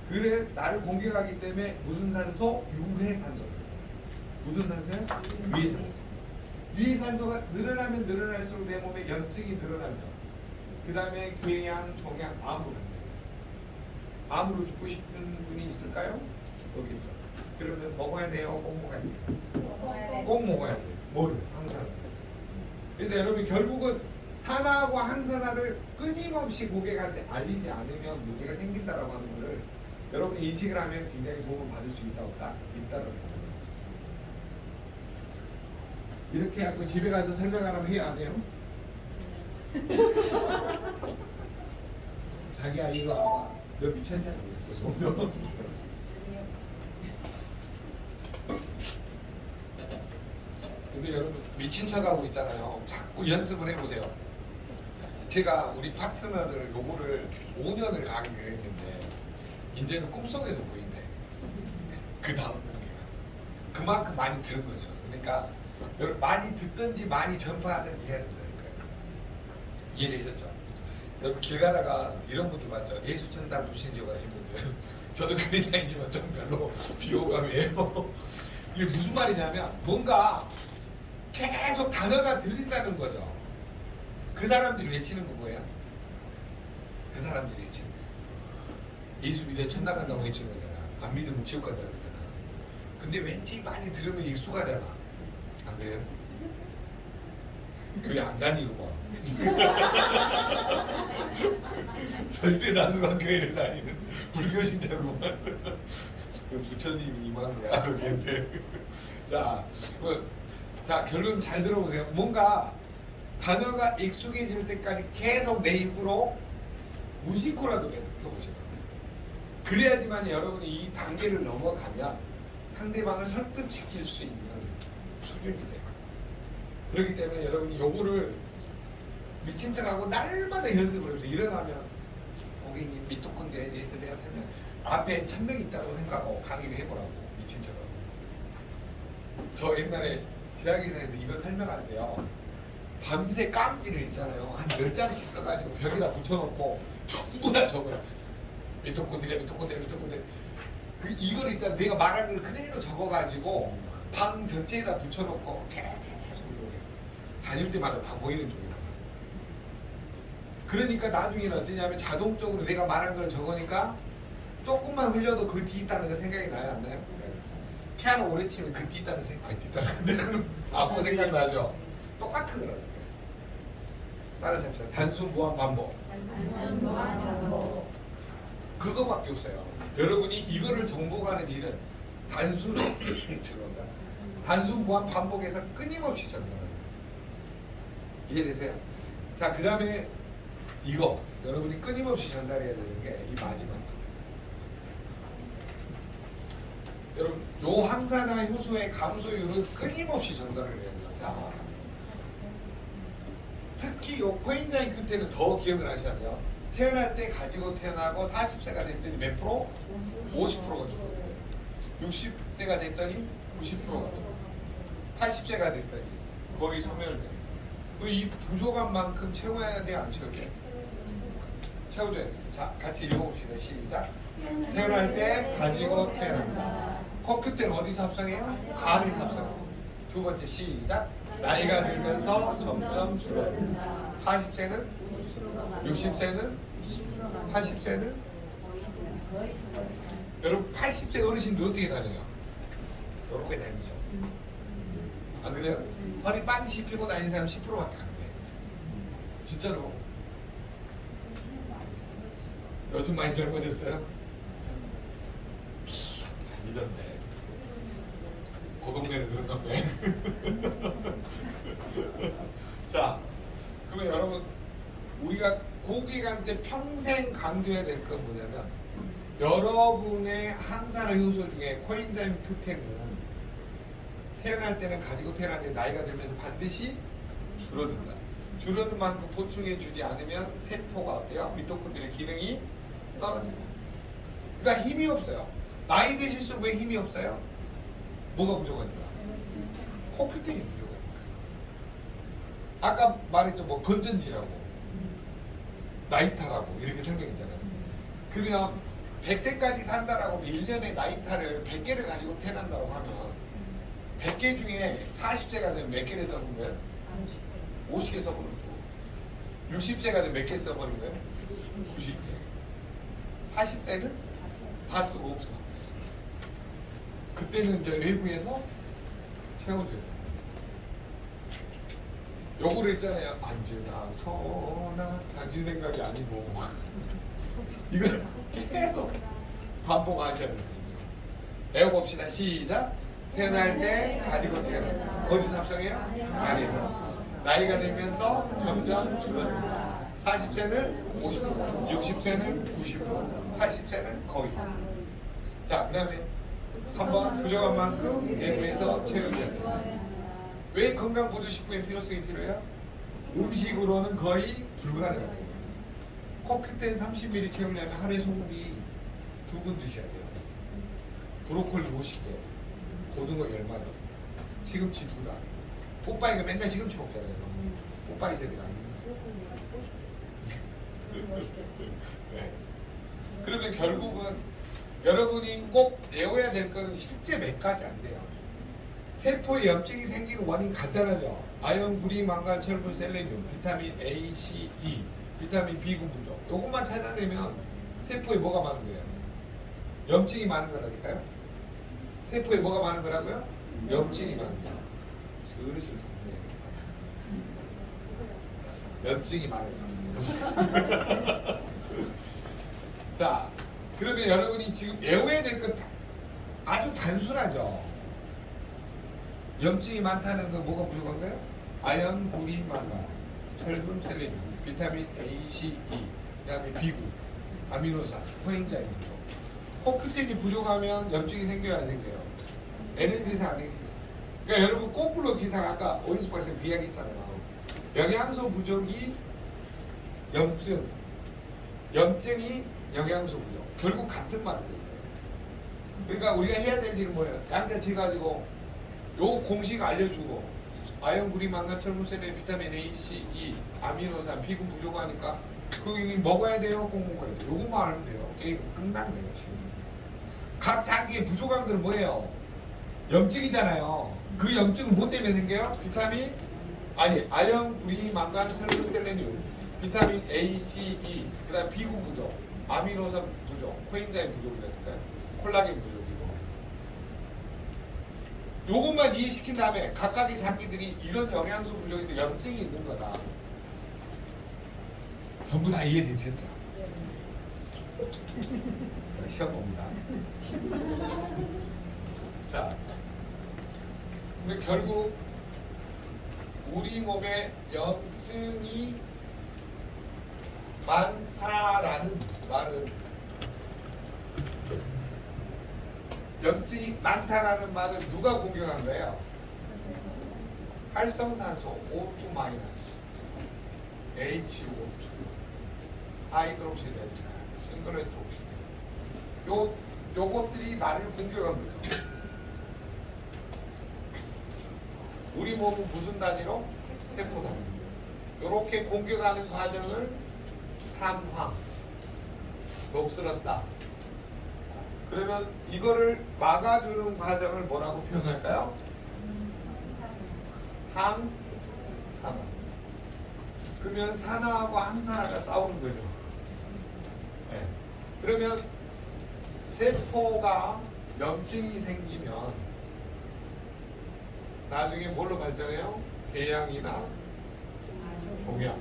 그래 나를 공격하기 때문에 무슨 산소? 유해산소. 무슨 산소요? 유해산소. 유해산소가 늘어나면 늘어날수록 내 몸에 염증이 늘어나죠. 그 다음에 궤양, 종양, 암으로 간다. 암으로 죽고 싶은 분이 있을까요? 없겠죠. 그러면 먹어야 돼요? 꼭 먹어야 돼요? 꼭 먹어야 돼요. 뭐를? 항산화. 그래서 여러분 결국은 산화하고 항산화를 끊임없이 고객한테 알리지 않으면 문제가 생긴다라고 하는 것을 여러분이 인식을 하면 굉장히 도움을 받을 수 있다 없다? 있다는 거죠. 이렇게 하고 집에 가서 설명하라면 해야 안 해요? 자기 아이가 너 미쳤냐고 그랬어. 근데 여러분 미친 척하고 있잖아요. 자꾸 연습을 해보세요. 제가 우리 파트너들 요거를 5년을 강의를 했는데 이제는 꿈속에서 보인대. 그 다음 단계가 그만큼 많이 들은 거죠. 그러니까 여러분 많이 듣든지 많이 전파하든지 해야 된다니까요. 이해되셨죠? 여러분 길 가다가 이런 분들 봤죠? 예수천당 불신지어 가신 분들. 저도 교회 다니지만 좀 별로 비호감이에요. 이게 무슨 말이냐면 뭔가 계속 단어가 들린다는 거죠. 그 사람들이 외치는 거 뭐예요? 그 사람들이 외치는 거예요. 예수 믿어 천당 간다고 외치는 거잖아. 안 믿으면 지옥 간다고 그러잖아. 근데 왠지 많이 들으면 익숙하잖아. 안 그래요? 교회 안 다니고 뭐. 절대 다수가 교회를 다니는 불교 신자구만. 부처님이 임하느냐 그게. 자 결론 잘 들어보세요. 뭔가 단어가 익숙해질 때까지 계속 내 입으로 무심코라도 뱉어보시는 거예요. 그래야지만 여러분이 이 단계를 넘어가면 상대방을 설득시킬 수 있는 수준이 돼요. 그렇기 때문에 여러분이 요거를 미친 척하고 날마다 연습을 해서 일어나면 고객님 미토콘드리아에 대해서 제가 설명 앞에 1000명 있다고 생각하고 강의를 해보라고 미친 척하고. 저 옛날에 지하기사에서 이거 설명할 때요 밤새 깜지를 있잖아요. 한 10장씩 써가지고 벽에다 붙여놓고 전부 다 적어요. 미토콘드리아 그 이걸 있잖아. 내가 말한 걸 그대로 적어가지고 방 전체에다 붙여놓고 계속 이렇게 다닐 때마다 다 보이는 쪽이다. 그러니까 나중에는 어떠냐면 자동적으로 내가 말한 걸 적으니까 조금만 흘려도 그 뒤 있다는 거 생각이 나요? 안 나요? 네. 피아노 오래 치면 그 뒤 있다는 생각이 뒷다는 아무 생각나죠? 똑같은 거라니까. 따라서 합시다. 단순 무한 반복. 그거밖에 없어요. 여러분이 이거를 정복하는 일은 단순 죄송합니다. 단순 무한 반복에서 끊임없이 전달하는 거예요. 이해되세요? 자, 그 다음에 이거 여러분이 끊임없이 전달해야 되는 게 이 마지막. 여러분, 요 항산화 효소의 감소율을 끊임없이 전달을 해야 돼요. 자, 특히 요 코엔자임 Q10은 더 기억을 하셔야 돼요. 태어날 때 가지고 태어나고 40세가 됐더니 몇 프로? 50%가 죽어요. 60세가 됐더니 90%가 죽어요. 80세가 됐더니 거의 소멸돼요. 이 부족한만큼 채워야 돼, 안 채워야 돼? 채워줘야 돼. 자, 같이 읽어봅시다. 시작. 태어날 때 가지고 태어난다. 코끝 때는 어디서 합성해요? 간에서 합성해요. 두 번째 시작. 나이가 들면서 점점 줄어든다. 40세는? 60세는? 80세는? 여러분 80세 어르신들 어떻게 다녀요? 이렇게 다니죠. 안 그래요? 허리 반드시 펴고 다니는 사람 10%밖에 안 돼. 진짜로. 요즘 많이 젊어졌어요? 믿었네. 그 동네는 그런가 보네. 자, 그러면 여러분 우리가 고객한테 평생 강조해야 될 건 뭐냐면 여러분의 항산화 효소 중에 코엔자임 Q10은 태어날 때는 가지고 태어났는데 나이가 들면서 반드시 줄어든다. 줄어든 만큼 보충해 주지 않으면 세포가 어때요? 미토콘드리아 기능이 떨어집니다. 그러니까 힘이 없어요. 나이 드실수록 왜 힘이 없어요? 뭐가 부족하니까? 코큐텐이 부족하니까. 아까 말했죠. 뭐 건전지라고 나이타라고 이렇게 설명했잖아요. 그러면 100세까지 산다라고 1년에 나이타를 100개를 가지고 태어난다고 하면 100개 중에 40세가 되면 몇 개를 써본 거예요? 50개 써버린 거고 60세가 되면 몇 개 써버린 거예요? 90개. 80대는 다 쓰고 없어. 그때는 이제 외부에서 채워줘요. 요거를 했잖아요. 앉으나 서나 당신 생각이 아니고 이걸 계속 반복하셔야 돼요. 배워봅시다. 시작. 태어날 때 가지고 태어나. 어디서 합성해요? 안에서. 나이가 들면서 점점 줄어든다. 40세는 50%, 60세는 90%, 80세는 거의. 자, 그 다음에 3번 부족한 만큼 내부에서 채워줘야 된다. 왜 건강보조식품의 필요성이 필요해요? 음식으로는 거의 불가능해요. 코큐텐 30ml 채우려면 하루에 소고기 2분 드셔야 돼요. 브로콜리 50개, 고등어 10마리, 시금치 2단. 오빠이가 맨날 시금치 먹잖아요. 오빠이 세대가 네. 그러면 결국은 여러분이 꼭 외워야 될 거는 실제 몇 가지 안 돼요. 세포에 염증이 생기는 원인 간단하죠. 아연, 구리, 망간, 철분, 셀레늄, 비타민 A, C, E, 비타민 B군 부족. 요것만 찾아내면 세포에 뭐가 많은 거예요? 염증이 많은 거라니까요. 세포에 뭐가 많은 거라고요? 염증이 많은 거예요. 슬슬 덥네요. 염증이 많으셨어요. 자, 그러면 여러분이 지금 외워야 될 건 아주 단순하죠. 염증이 많다는 건 뭐가 부족한 거예요? 아연, 구리, 망간, 철분, 셀레늄, 비타민 A, C, E, 그다음에 B군, 아미노산, 코엔자임 부족. 코큐텐이 부족하면 염증이 생겨야 안 생겨요? 에너지상 안 생겨요. 그러니까 여러분 거꾸로 기상 아까 오인스파에서 비약했잖아요. 영양소 부족이 염증, 염증이 영양소 부족. 결국 같은 말이 돼요. 그러니까 우리가 해야 될 일은 뭐예요? 양자치 가지고 요 공식 알려주고 아연, 구리, 망간, 철분, 셀레늄, 비타민 A, C, E, 아미노산, B군 부족하니까 그거 먹어야 돼요, 꼭 먹어야 돼요. 요것만 알면 돼요. 게임 끝난 거예요 지금. 각 장기에 부족한 건 뭐예요? 염증이잖아요. 그 염증은 뭐 때문에 생겨요? 비타민 아니 아연, 구리, 망간, 철분, 셀레늄, 비타민 A, C, E, 그다음 B군 부족, 아미노산 부족, 코엔자임 부족이라니까요. 콜라겐 부족이고. 요것만 이해시킨 다음에 각각의 장기들이 이런 영양소 부족에서 염증이 있는 거다. 전부 다 이해되셨죠? 시험 봅니다. 자, 근데 결국 우리 몸에 염증이 많다라는 말은 염증이 많다라는 말을 누가 공격한 거예요? 활성산소 O2- HO2 하이드록시덴, 싱글레트 옥시덴. 요것들이 나를 공격한 거죠. 우리 몸은 무슨 단위로? 세포 단위. 요렇게 공격하는 과정을 탄황, 녹슬었다. 그러면 이거를 막아주는 과정을 뭐라고 표현할까요? 항산화. 그러면 산화하고 항산화가 싸우는 거죠. 네. 그러면 세포가 염증이 생기면 나중에 뭘로 발전해요? 궤양이나 종양.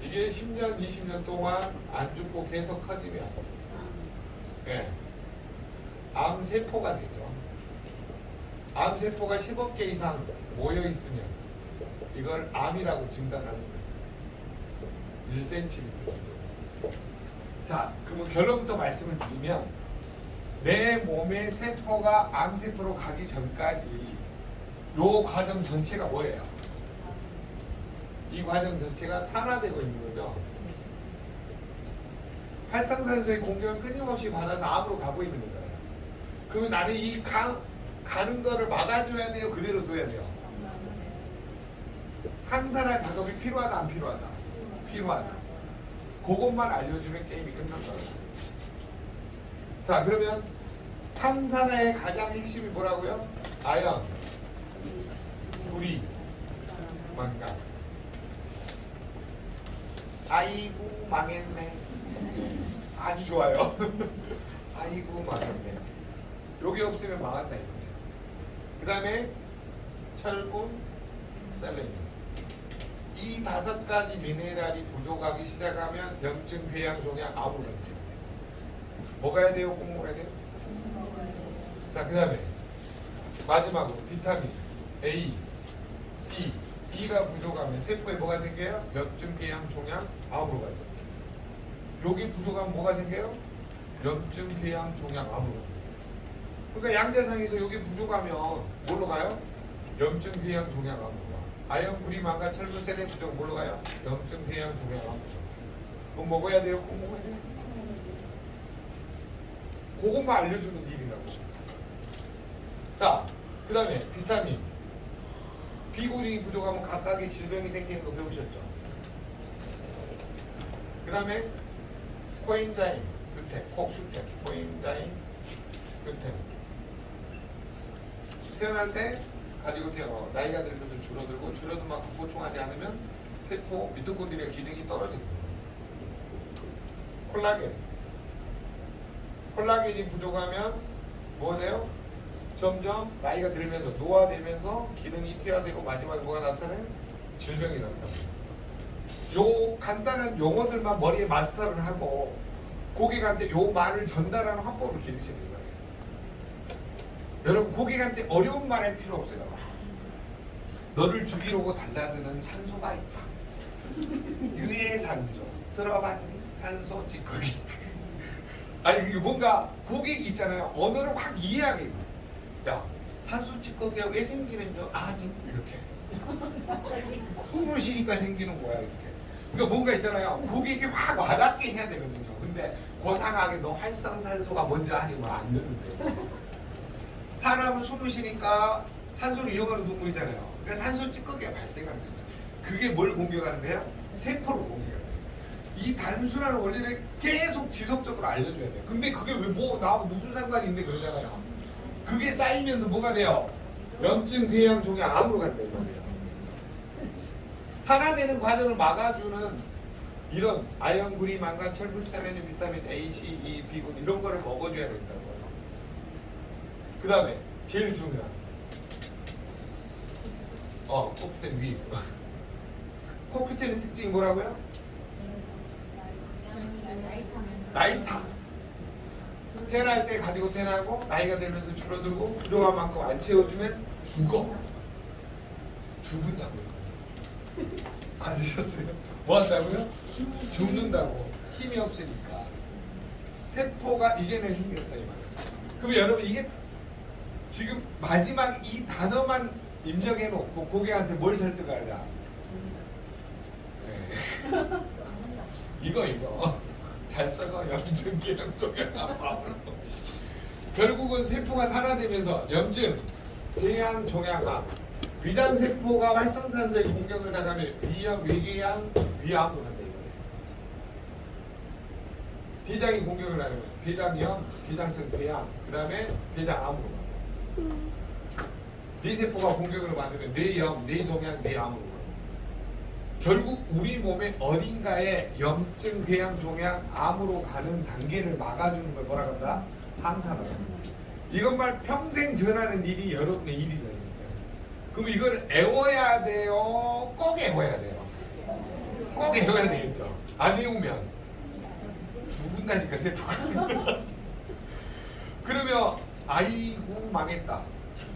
이게 10년, 20년 동안 안 죽고 계속 커지면 네. 암세포가 되죠. 암세포가 10억 개 이상 모여 있으면 이걸 암이라고 진단하는 거예요. 1cm. 자, 그럼 결론부터 말씀을 드리면 내 몸의 세포가 암세포로 가기 전까지 요 과정 전체가 뭐예요? 이 과정 전체가 산화되고 있는 거죠. 활성산소의 공격을 끊임없이 받아서 암으로 가고 있는 거잖아요. 그러면 나는 이 가는 거를 막아줘야 돼요? 그대로 둬야 돼요? 항산화 작업이 필요하다 안 필요하다? 필요하다. 그것만 알려주면 게임이 끝난 거예요. 자, 그러면 항산화의 가장 핵심이 뭐라고요? 아연, 구리, 망간. 아이고 망했네. 아주 좋아요. 아이고 망했네. 여기 없으면 망한다 이거예요. 그 다음에 철분, 셀레늄. 이 5가지 미네랄이 부족하기 시작하면 염증, 궤양, 종양, 암으로 간다. 뭐가 해야 돼요? 꼭 먹어야 돼요? 자, 그 다음에 마지막으로 비타민 A, C, D가 부족하면 세포에 뭐가 생겨요? 염증, 궤양, 종양, 암으로 가요. 여기 부족하면 뭐가 생겨요? 염증, 궤양, 종양, 암으로 가요. 그러니까 양자상에서 여기 부족하면 뭘로 가요? 염증, 궤양, 종양, 암으로 가요. 아연, 구리, 망간, 철분, 세대 부족 뭘로 가요? 염증, 궤양, 종양, 암으로 가요. 그럼 먹어야 돼요? 꼭 먹어야 돼요? 그것만 알려주는 일이라고. 자, 그 다음에 비타민 B군이 부족하면 각각의 질병이 생기는 거 배우셨죠? 그 다음에 코엔자임, 규텐, 코큐텐, 코엔자임, 규텐. 태어날 때 가지고 나이가 들면서 줄어들고 줄어든 만큼 보충하지 않으면 세포 미토콘드리아 기능이 떨어집니다. 콜라겐이 부족하면 뭐 돼요? 점점 나이가 들면서 노화되면서 기능이 퇴화되고 마지막에 뭐가 나타나요? 질병이 나타납니다. 요 간단한 용어들만 머리에 마스터를 하고 고객한테 요 말을 전달하는 화법을 기르시는 거예요. 여러분 고객한테 어려운 말 할 필요 없어요. 너를 죽이려고 달라드는 산소가 있다. 유해산소 들어봤니? 산소 찌꺼기. 아니 이게 뭔가 고객이 있잖아요. 언어를 확 이해하게 해요. 야, 산소 찌꺼기가 왜 생기는 줄 아니? 이렇게. 숨을 쉬니까 생기는 거야 이렇게. 그러니까 뭔가 있잖아요. 고객이 확 와닿게 해야 되거든요. 근데 고상하게 너 활성산소가 뭔지 아니면 안 되는데. 사람은 숨을 쉬니까 산소를 이용하는 동물이잖아요. 그러니까 산소 찌꺼기가 발생하는 거예요. 그게 뭘 공격하는데요? 세포를 공격하는 거예요. 이 단순한 원리를 계속 지속적으로 알려줘야 돼요. 근데 그게 왜 뭐 나하고 무슨 상관이 있는데 그러잖아요. 그게 쌓이면서 뭐가 돼요? 염증, 궤양, 종양, 암으로 간다 이거예요. 산화되는 과정을 막아주는 이런 아연, 구리, 망간, 철분, 셀레늄, 비타민 A, C, E, B군 이런 거를 먹어줘야 된다고요. 그 다음에 제일 중요한 코큐텐 위. 코큐텐의 특징이 뭐라고요? 나이타. 태어날 때 가지고 태어나고 나이가 들면서 줄어들고 부족한 만큼 안 채워주면 죽은다고요. 아시셨어요? 뭐 한다고요? 죽는다고. 힘이 없으니까. 세포가 이겨낼 힘이 없다 이 말이에요. 그럼 여러분 이게 지금 마지막 이 단어만 입력해 놓고 고객한테 뭘 설득하냐? 네. 이거 잘 써가 염증 계량 종양 암으로. 결국은 세포가 산화되면서 염증, 궤양, 종양암, 위장세포가 활성산소에 공격을 당하면 위염, 위궤양, 위암으로 간다 이거예요. 대장이 공격을 하면 대장염, 대장성 궤양, 그 다음에 대장암으로 간다. 뇌세포가 공격을 받으면 뇌염, 뇌종양, 뇌암으로 간다. 결국 우리 몸의 어딘가에 염증, 궤양, 종양, 암으로 가는 단계를 막아주는 걸 뭐라 한다? 항산화제. 이것만 평생 전하는 일이 여러분의 일이잖아요. 그럼 이걸 애워야 돼요? 꼭 애워야 돼요? 꼭 애워야 되겠죠? 안 애우면 죽은다니까 세포가. 그러면 아이고 망했다.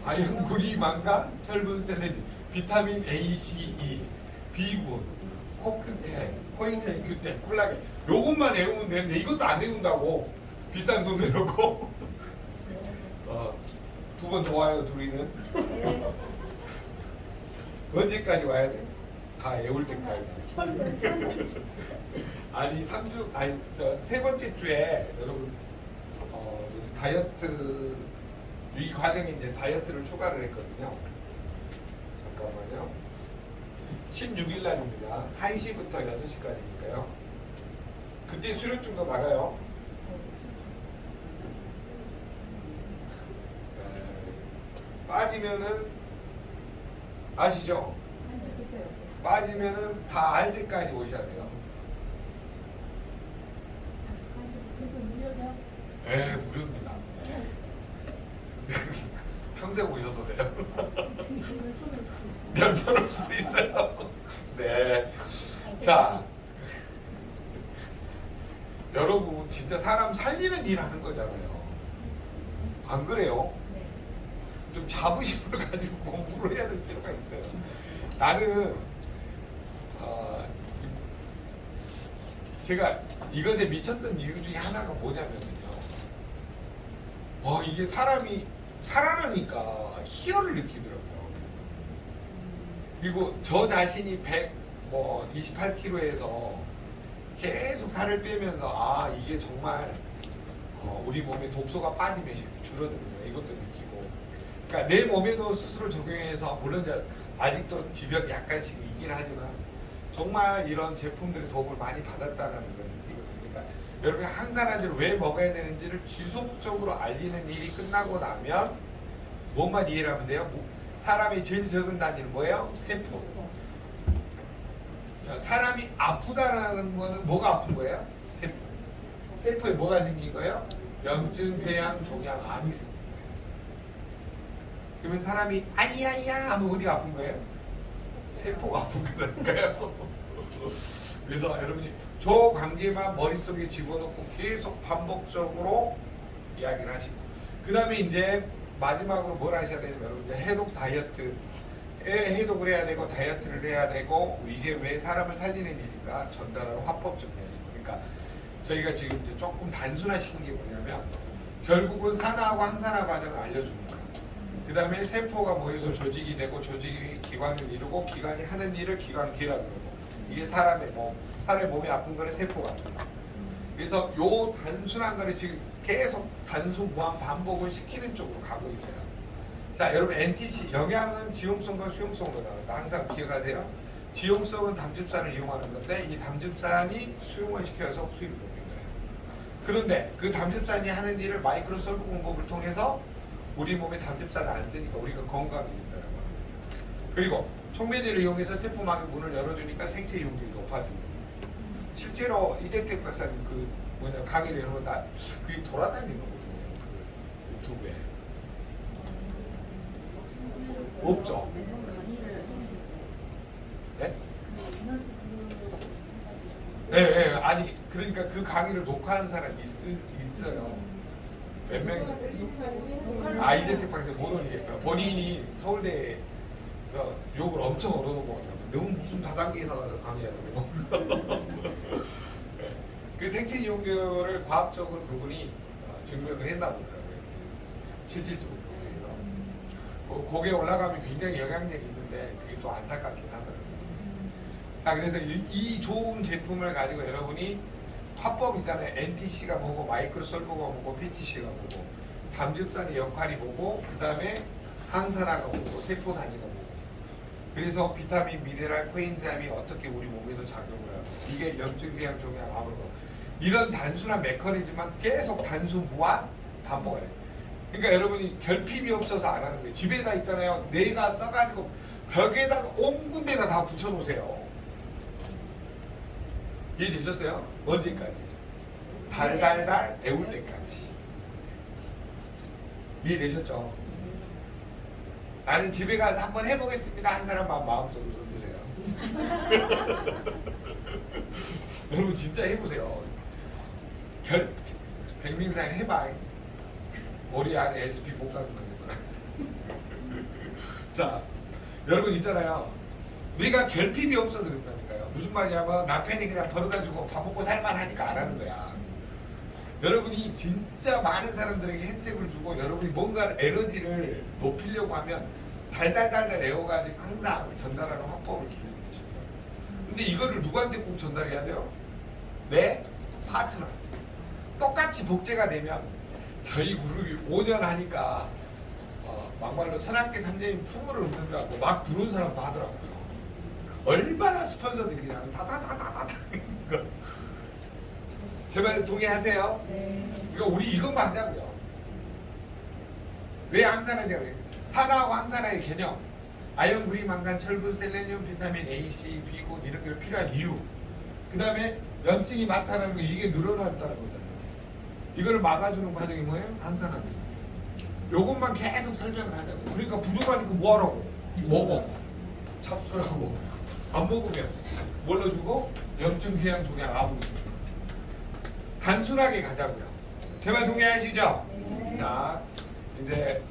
아연, 구리, 망간, 철분, 셀레닌, 비타민 A, C, E, B군, 코크텐, 코인텐, 규텐, 콜라겐 요것만 애우면 되는데 이것도 안 애운다고 비싼 돈 내놓고. 두 번 더 와요 둘이는. 언제까지 와야 돼? 다 애울 때까지. 아니 3주 아니 세 번째 주에 여러분 다이어트 이 과정에 이제 다이어트를 추가를 했거든요. 잠깐만요. 16일 날입니다. 1시부터 6시까지니까요. 그때 수료증도 나가요. 빠지면은 아시죠? 빠지면은 다 알 때까지 오셔야 돼요. 네, 무료입니다. 평생 오셔도 돼요. 몇 번 올 수도 있어요. 네. 자, 여러분 진짜 사람 살리는 일 하는 거잖아요. 안 그래요? 좀 자부심을 가지고 공부를 해야 될 필요가 있어요. 나는 제가 이것에 미쳤던 이유 중에 하나가 뭐냐면요. 이게 사람이 살아나니까 희열을 느끼더라고요. 그리고 저 자신이 128kg에서 계속 살을 빼면서 이게 정말 우리 몸에 독소가 빠지면 이렇게 줄어드는구나 이것도 느끼고, 그러니까 내 몸에도 스스로 적용해서 물론 이제 아직도 집약이 약간씩 있긴 하지만 정말 이런 제품들의 도움을 많이 받았다라는 걸 느끼거든요. 그러니까 여러분이 항산화제를 왜 먹어야 되는지를 지속적으로 알리는 일이 끝나고 나면 뭔만 이해를 하면 돼요? 사람이 제일 적은 단위는 뭐예요? 세포. 자, 사람이 아프다라는 거는 뭐가 아픈 거예요? 세포. 세포에 뭐가 생긴 거예요? 염증, 궤양, 종양, 암이 생긴 거예요. 그러면 사람이 아이야이야 하면 어디가 아픈 거예요? 세포가 아픈 거라니까요. 그래서 여러분이 저 관계만 머릿속에 집어넣고 계속 반복적으로 이야기를 하시고, 그 다음에 이제 마지막으로 뭘 하셔야 되냐면 여러분 이제 해독 다이어트, 해독을 해야 되고 다이어트를 해야 되고 이게 왜 사람을 살리는 일인가 전달하는 화법 정리하시고. 그러니까 저희가 지금 이제 조금 단순화시킨 게 뭐냐면 결국은 산화하고 항산화 과정을 알려주는 거예요. 그 다음에 세포가 모여서 조직이 되고 조직이 기관을 이루고 기관이 하는 일을 기관기라 그러고, 이게 사람의 몸이 아픈 거를 세포가 합니다. 그래서 요 단순한 거를 지금 계속 단수 무한 반복을 시키는 쪽으로 가고 있어요. 자, 여러분 NTC 영양은 지용성과 수용성으로 나온다. 항상 기억하세요. 지용성은 담즙산을 이용하는 건데 이 담즙산이 수용을 시켜서 흡수율을 높인 거예요. 그런데 그 담즙산이 하는 일을 마이크로솔브 공급을 통해서 우리 몸에 담즙산을 안 쓰니까 우리가 건강해진다는 겁니다. 그리고 촉매제를 이용해서 세포막의 문을 열어주니까 생체 이용률이 높아지는 거예요. 실제로 이재택 박사님 강의를 여러분 그게 돌아다니는 거거든요. 그 유튜브에. 없죠? 네? 네, 아니 그러니까 그 강의를 녹화한 사람이 있어요. 몇 명이? 이재택 박사님 못 오니까 본인이 서울대에서 욕을 엄청 얻어놓은 것 같아요. 너무 무슨 다단계에서 가서 강의하더라고. 그 생체 이용률을 과학적으로 그분이 증명을 했나 보더라고요. 실질적으로. 그래서 거기에 올라가면 굉장히 영향력이 있는데 그게 좀 안타깝긴 하더라고요. 자, 그래서 이 좋은 제품을 가지고 여러분이 화법 있잖아요. NTC가 뭐고, 마이크로솔브가 뭐고, PTC가 뭐고, 담즙산의 역할이 뭐고, 그 다음에 항산화가 뭐고, 세포 단위가 뭐고. 그래서 비타민, 미네랄, 코엔자임이 어떻게 우리 몸에서 작용을 하고, 이게 염증, 궤양, 종양, 아무런 거. 이런 단순한 메커니즘만 계속 단순 무한 반복을 해요. 그러니까 여러분이 결핍이 없어서 안 하는 거예요. 집에다 있잖아요. 내가 써가지고 벽에다가 온 군데다 다 붙여놓으세요. 이해되셨어요? 언제까지? 달달달 데울 때까지. 이해되셨죠? 나는 집에 가서 한번 해보겠습니다 한 사람만 마음속으로 손드세요. 여러분 진짜 해보세요. 백민상 해봐. 머리 안에 SP 못 가는 거니까. 자, 여러분 있잖아요. 네가 결핍이 없어서 그런다니까요. 무슨 말이냐면 남편이 그냥 벌어다주고 밥 먹고 살만 하니까 안 하는 거야. 여러분이 진짜 많은 사람들에게 혜택을 주고 여러분이 뭔가 에너지를 높이려고 하면 달달달달 애워가지고 항상 전달하는 화법을 기르는 거죠. 근데 이거를 누구한테 꼭 전달해야 돼요? 내 파트너. 똑같이 복제가 되면 저희 그룹이 5년 하니까 막말로 선악계 3년인 풍어를 읊는다고 막 들어온 사람도 하더라고요. 얼마나 스폰서들이 그냥 다다다다다 제발 동의하세요? 그러니까 우리 이것만 하자고요. 왜 항산화제가 왜? 산화하고 항산화의 개념, 아연, 구리, 망간, 철분, 셀레늄, 비타민 A, C, B군 이런 게 필요한 이유. 그 다음에 염증이 많다는 거 이게 늘어났다는 거잖아요. 이거를 막아주는 과정이 뭐예요? 항산화제. 요것만 계속 설명을 하자고. 그러니까 부족하니까 뭐 하라고? 먹어. 잡수라고. 안 먹으면 뭘로 주고? 염증, 궤양, 종양, 암으로 주고. 단순하게 가자고요. 제발 동의하시죠? 자, 이제